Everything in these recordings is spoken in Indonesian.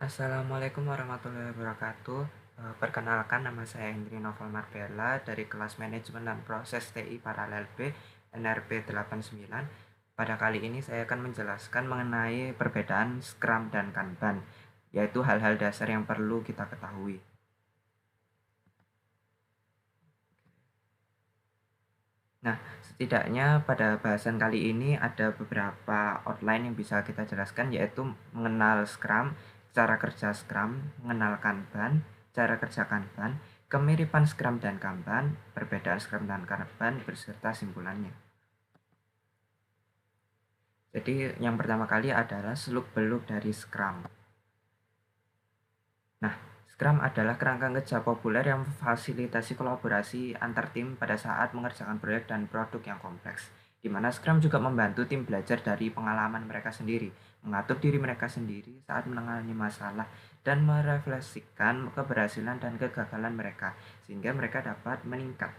Assalamualaikum warahmatullahi wabarakatuh. Perkenalkan, nama saya Hendri Novel Marbella dari kelas Manajemen dan Proses TI Paralel B NRP 89. Pada kali ini saya akan menjelaskan mengenai perbedaan Scrum dan Kanban, yaitu hal-hal dasar yang perlu kita ketahui. Nah, setidaknya pada bahasan kali ini ada beberapa outline yang bisa kita jelaskan, yaitu mengenal Scrum, cara kerja Scrum, mengenal Kanban, cara kerja Kanban, kemiripan Scrum dan Kanban, perbedaan Scrum dan Kanban, beserta simpulannya. Jadi yang pertama kali adalah seluk-beluk dari Scrum. Nah, Scrum adalah kerangka kerja populer yang memfasilitasi kolaborasi antar tim pada saat mengerjakan proyek dan produk yang kompleks, di mana Scrum juga membantu tim belajar dari pengalaman mereka sendiri, mengatur diri mereka sendiri saat menangani masalah, dan merefleksikan keberhasilan dan kegagalan mereka, sehingga mereka dapat meningkat.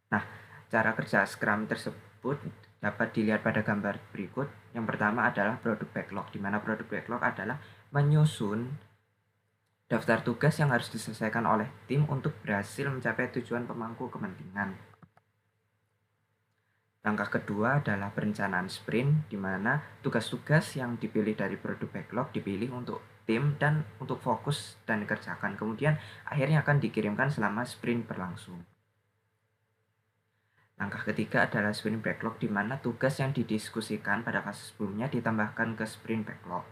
Nah, cara kerja Scrum tersebut dapat dilihat pada gambar berikut. Yang pertama adalah produk backlog, di mana produk backlog adalah menyusun daftar tugas yang harus diselesaikan oleh tim untuk berhasil mencapai tujuan pemangku kepentingan. Langkah kedua adalah perencanaan sprint, di mana tugas-tugas yang dipilih dari produk backlog dipilih untuk tim dan untuk fokus dan dikerjakan. Kemudian akhirnya akan dikirimkan selama sprint berlangsung. Langkah ketiga adalah sprint backlog, di mana tugas yang didiskusikan pada fase sebelumnya ditambahkan ke sprint backlog.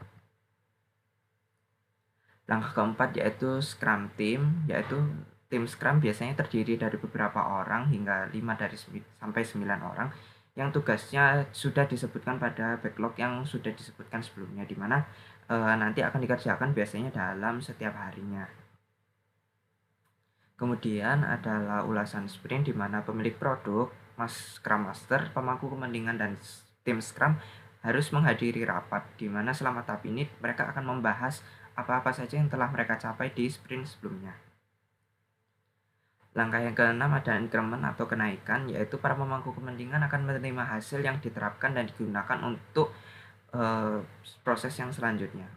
Langkah keempat yaitu Scrum Team, yaitu tim Scrum biasanya terdiri dari beberapa orang hingga 5 sampai 9 orang yang tugasnya sudah disebutkan pada backlog yang sudah disebutkan sebelumnya, di mana nanti akan dikerjakan biasanya dalam setiap harinya. Kemudian adalah ulasan sprint, di mana pemilik produk, Scrum Master, pemangku kepentingan, dan tim Scrum harus menghadiri rapat, di mana selama tahap ini mereka akan membahas apa-apa saja yang telah mereka capai di sprint sebelumnya. Langkah yang keenam adalah increment atau kenaikan, yaitu para pemangku kepentingan akan menerima hasil yang diterapkan dan digunakan untuk proses yang selanjutnya.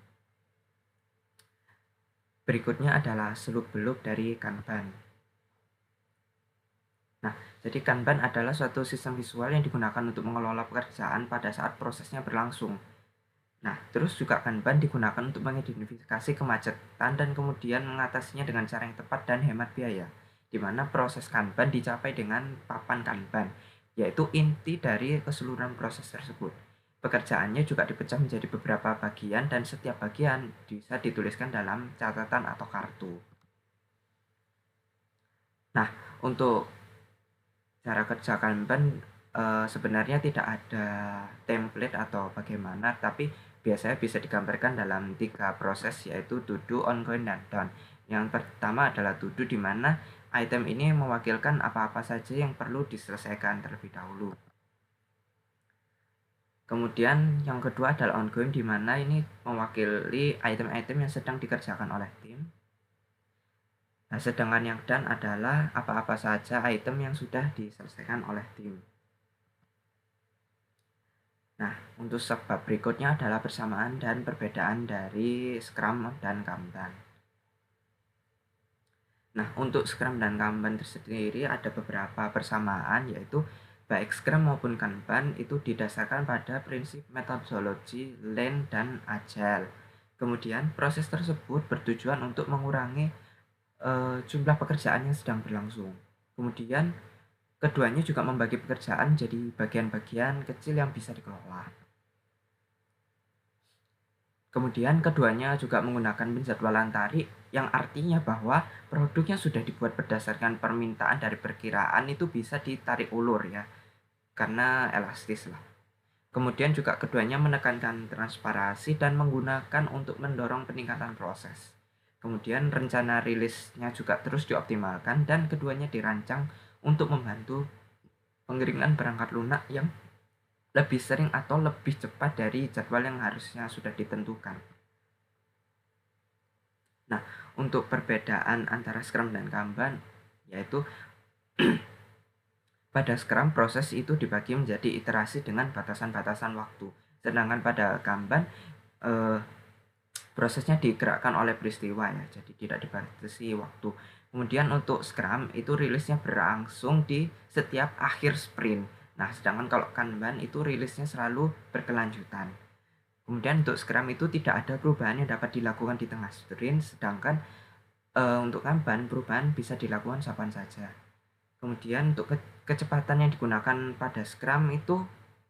Berikutnya adalah seluk-beluk dari Kanban. Nah, jadi Kanban adalah suatu sistem visual yang digunakan untuk mengelola pekerjaan pada saat prosesnya berlangsung. Nah, terus juga Kanban digunakan untuk mengidentifikasi kemacetan dan kemudian mengatasinya dengan cara yang tepat dan hemat biaya, di mana proses Kanban dicapai dengan papan Kanban, yaitu inti dari keseluruhan proses tersebut. Pekerjaannya juga dipecah menjadi beberapa bagian dan setiap bagian bisa dituliskan dalam catatan atau kartu. Nah, untuk cara kerja Kanban sebenarnya tidak ada template atau bagaimana, tapi biasanya bisa digambarkan dalam 3 proses, yaitu to do, ongoing, dan done. Yang pertama adalah to do, di mana item ini mewakilkan apa-apa saja yang perlu diselesaikan terlebih dahulu. Kemudian yang kedua adalah ongoing, di mana ini mewakili item-item yang sedang dikerjakan oleh tim. Nah, sedangkan yang done adalah apa-apa saja item yang sudah diselesaikan oleh tim. Nah, untuk sebab berikutnya adalah persamaan dan perbedaan dari Scrum dan Kanban. Nah, untuk Scrum dan Kanban tersendiri ada beberapa persamaan, yaitu baik Scrum maupun Kanban itu didasarkan pada prinsip metodologi Lean dan Agile. Kemudian proses tersebut bertujuan untuk mengurangi jumlah pekerjaan yang sedang berlangsung. Kemudian keduanya juga membagi pekerjaan jadi bagian-bagian kecil yang bisa dikelola. Kemudian keduanya juga menggunakan penjadwalan tarik, yang artinya bahwa produknya sudah dibuat berdasarkan permintaan dari perkiraan itu bisa ditarik ulur ya, karena elastis lah. Kemudian juga keduanya menekankan transparansi dan menggunakan untuk mendorong peningkatan proses. Kemudian rencana rilisnya juga terus dioptimalkan dan keduanya dirancang untuk membantu pengiriman perangkat lunak yang lebih sering atau lebih cepat dari jadwal yang harusnya sudah ditentukan. Nah, untuk perbedaan antara Scrum dan Kanban, yaitu pada Scrum proses itu dibagi menjadi iterasi dengan batasan-batasan waktu. Sedangkan pada Kanban prosesnya digerakkan oleh peristiwa ya, jadi tidak dibatasi waktu. Kemudian untuk Scrum itu rilisnya berlangsung di setiap akhir sprint. Nah, sedangkan kalau Kanban itu rilisnya selalu berkelanjutan. Kemudian untuk Scrum itu tidak ada perubahan yang dapat dilakukan di tengah sprint, sedangkan untuk Kanban perubahan bisa dilakukan kapan saja. Kemudian untuk kecepatan yang digunakan pada Scrum itu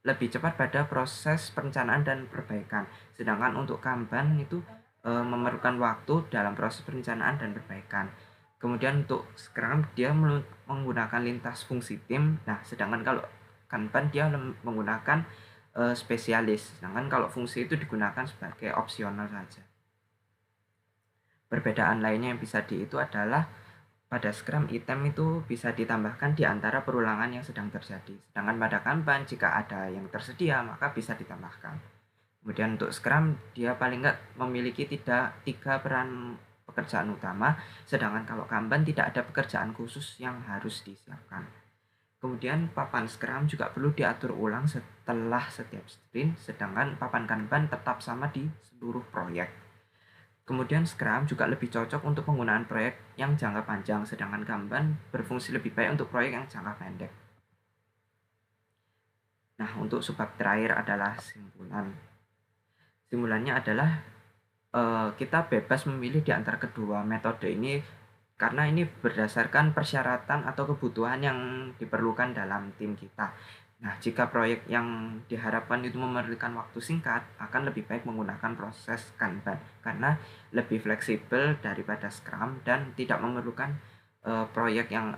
lebih cepat pada proses perencanaan dan perbaikan. Sedangkan untuk Kanban itu memerlukan waktu dalam proses perencanaan dan perbaikan. Kemudian untuk Scrum dia menggunakan lintas fungsi tim. Nah, sedangkan kalau Kanban dia menggunakan spesialis. Sedangkan kalau fungsi itu digunakan sebagai opsional saja. Perbedaan lainnya yang bisa itu adalah pada Scrum item itu bisa ditambahkan di antara perulangan yang sedang terjadi. Sedangkan pada Kanban jika ada yang tersedia maka bisa ditambahkan. Kemudian untuk Scrum dia paling nggak memiliki tiga peran pekerjaan utama, sedangkan kalau Kanban tidak ada pekerjaan khusus yang harus disiapkan. Kemudian papan Scrum juga perlu diatur ulang setelah setiap sprint, sedangkan papan Kanban tetap sama di seluruh proyek. Kemudian Scrum juga lebih cocok untuk penggunaan proyek yang jangka panjang, sedangkan Kanban berfungsi lebih baik untuk proyek yang jangka pendek. Nah, untuk subbab terakhir adalah simpulan. Simpulannya adalah kita bebas memilih di antara kedua metode ini karena ini berdasarkan persyaratan atau kebutuhan yang diperlukan dalam tim kita. Nah, jika proyek yang diharapkan itu memerlukan waktu singkat, akan lebih baik menggunakan proses Kanban karena lebih fleksibel daripada Scrum dan tidak memerlukan proyek yang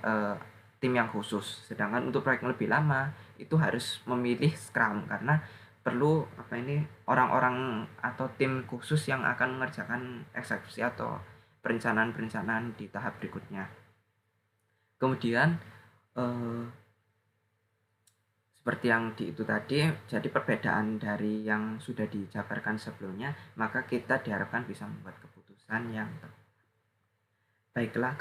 tim yang khusus. Sedangkan untuk proyek yang lebih lama itu harus memilih Scrum karena perlu orang-orang atau tim khusus yang akan mengerjakan eksekusi atau perencanaan-perencanaan di tahap berikutnya. Kemudian seperti yang itu tadi, jadi perbedaan dari yang sudah dijabarkan sebelumnya, maka kita diharapkan bisa membuat keputusan yang tepat. Baiklah,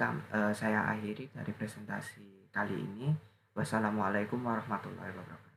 saya akhiri dari presentasi kali ini. Wassalamualaikum warahmatullahi wabarakatuh.